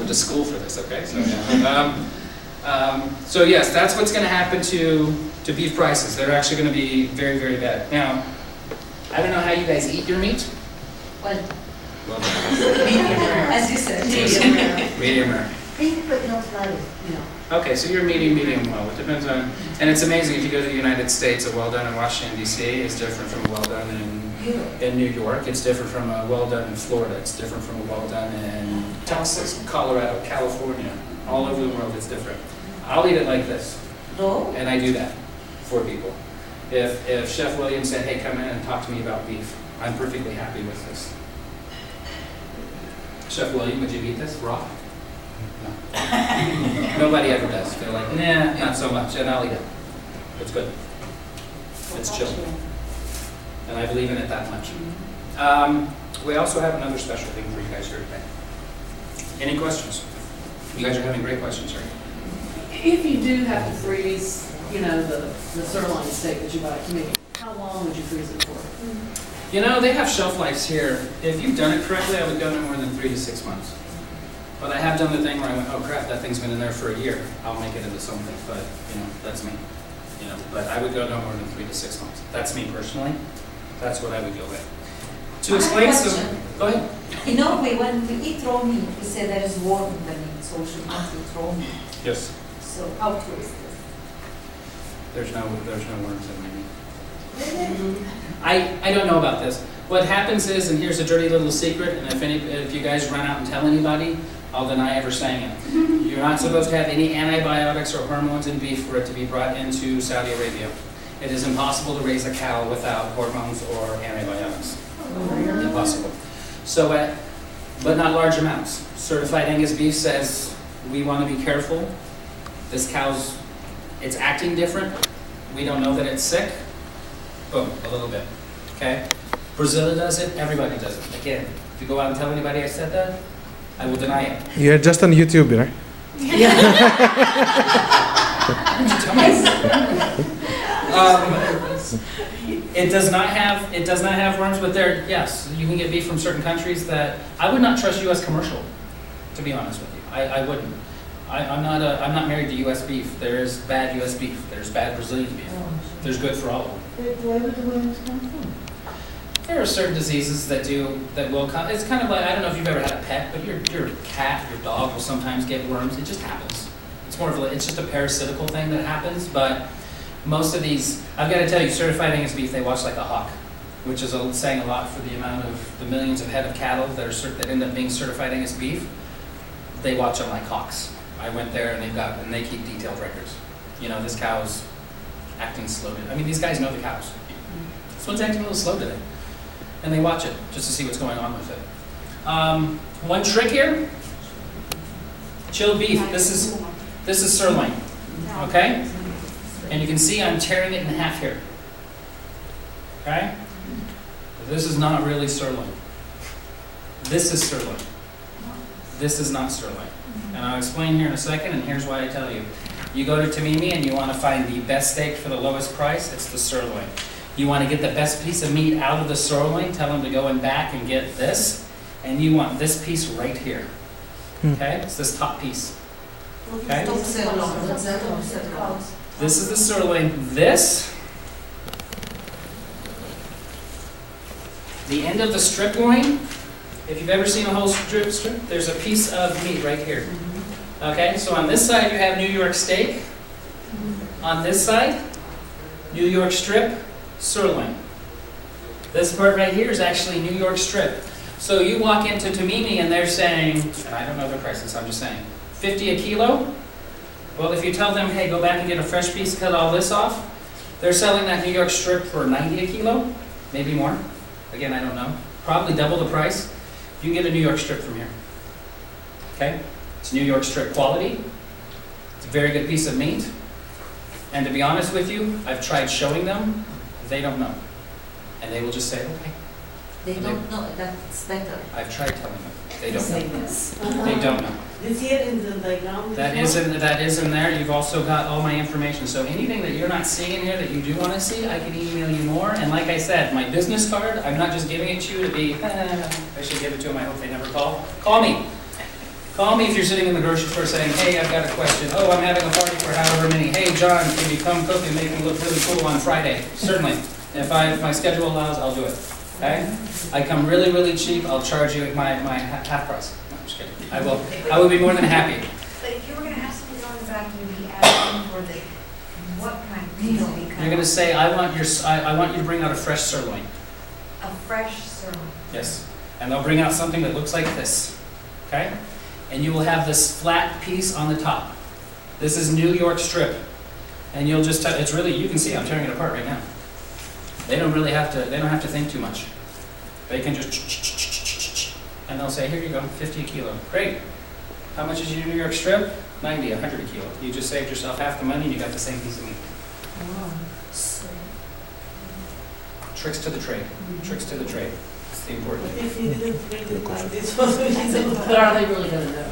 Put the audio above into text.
went to school for this, okay? So, yeah. So yes, that's what's going to happen to beef prices. They're actually going to be very, very bad. Now, I don't know how you guys eat your meat. Well, Medium rare. as you said. Medium rare. Medium rare. Pink but not light. No. Okay, so you're medium well. It depends on, and it's amazing if you go to the United States, a well done in Washington D.C. is different from a well done in New York. It's different from a well done in Florida. It's different from a well done in Texas, Colorado, California. All over the world, it's different. I'll eat it like this, No? and I do that for people. If Chef William said, "Hey, come in and talk to me about beef," I'm perfectly happy with this. Chef William, would you eat this raw? No. Nobody ever does. They're like, nah, not so much, and I'll eat it. It's good. It's chill. And I believe in it that much. We also have another special thing for you guys here today. Any questions? You guys are having great questions here. If you do have to freeze, the sirloin steak that you buy to me, how long would you freeze it for? You know, they have shelf lives here. If you've done it correctly, I would go no more than 3 to 6 months. But I have done the thing where I went, oh crap, that thing's been in there for a year. I'll make it into something, but that's me. But I would go no more than 3 to 6 months. That's me personally. That's what I would go with. To explain some, go ahead. In Norway, when we eat raw meat, we say there is warm in the meat, so we should not eat raw meat. Yes. So how true is this? There's no worms in my meat. I don't know about this. What happens is, and here's a dirty little secret, and if you guys run out and tell anybody, I'll deny ever saying it. You're not supposed to have any antibiotics or hormones in beef for it to be brought into Saudi Arabia. It is impossible to raise a cow without hormones or antibiotics. Impossible. So, but not large amounts. Certified Angus beef says we want to be careful. This cow's, it's acting different. We don't know that it's sick. Boom, a little bit. Okay? Brazil does it, everybody does it. Again, if you go out and tell anybody I said that, I will deny it. You're just on YouTube, right? It does not have worms, but yes, you can get beef from certain countries that I would not trust U.S. commercial, to be honest with you. I wouldn't. I'm not married to U.S. beef. There's bad U.S. beef. There's bad Brazilian beef. There's good for all of them. Where would the worms come from? There are certain diseases that will come. It's kind of like, I don't know if you've ever had a pet, but your cat, your dog will sometimes get worms. It just happens. It's just a parasitical thing that happens. But most of these, I've got to tell you, certified Angus beef, they watch like a hawk, which is saying a lot for the amount of the millions of head of cattle that end up being certified Angus beef. They watch them like hawks. I went there and they keep detailed records. This cow's acting slow. I mean, these guys know the cows. This one's acting a little slow today. And they watch it just to see what's going on with it. One trick here, chilled beef. This is sirloin, okay? And you can see I'm tearing it in half here, okay? This is not really sirloin. This is sirloin. This is not sirloin. And I'll explain here in a second, and here's why I tell you. You go to Tamimi and you want to find the best steak for the lowest price, it's the sirloin. You want to get the best piece of meat out of the sirloin, tell them to go in back and get this, and you want this piece right here. Okay? It's this top piece. Okay? This is the sirloin. The end of the strip loin, if you've ever seen a whole strip, there's a piece of meat right here. Okay? So on this side you have New York steak. On this side, New York strip, sirloin. This part right here is actually New York strip. So you walk into Tamimi and they're saying, and I don't know the prices, I'm just saying, 50 a kilo? Well, if you tell them, hey, go back and get a fresh piece, cut all this off, they're selling that New York strip for 90 a kilo, maybe more. Again, I don't know. Probably double the price. You can get a New York strip from here. Okay? It's New York strip quality. It's a very good piece of meat. And to be honest with you, I've tried showing them. They don't know. And they will just say, okay. They don't know that's better. I've tried telling them. They don't Say know. this. They don't know. Is it in the diagram? That is in there. You've also got all my information. So anything that you're not seeing in here that you do want to see, I can email you more. And like I said, my business card, I'm not just giving it to you to be, I should give it to them. I hope they never call. Call me. Call me if you're sitting in the grocery store saying, hey, I've got a question. Oh, I'm having a party for however many. Hey, John, can you come cook and make me look really cool on Friday? Certainly. If my schedule allows, I'll do it. Okay? I come really, really cheap. I'll charge you my half price. No, I'm just kidding. I will be more than happy. But if you were gonna have somebody go in the back, you'd be asking for the, what kind of meal? You're going to say, I want you to bring out a fresh sirloin. A fresh sirloin. Yes. And they'll bring out something that looks like this. Okay? And you will have this flat piece on the top. This is New York strip. And you'll just, it's really, you can see I'm tearing it apart right now. They don't have to think too much. They can just, and they'll say, here you go, 50 a kilo. Great. How much is your New York strip? 90, 100 a kilo. You just saved yourself half the money and you got the same piece of meat. Wow. So, Tricks to the trade. Tricks to the trade. It's the important thing. If you didn't read it like this, but are they really gonna know?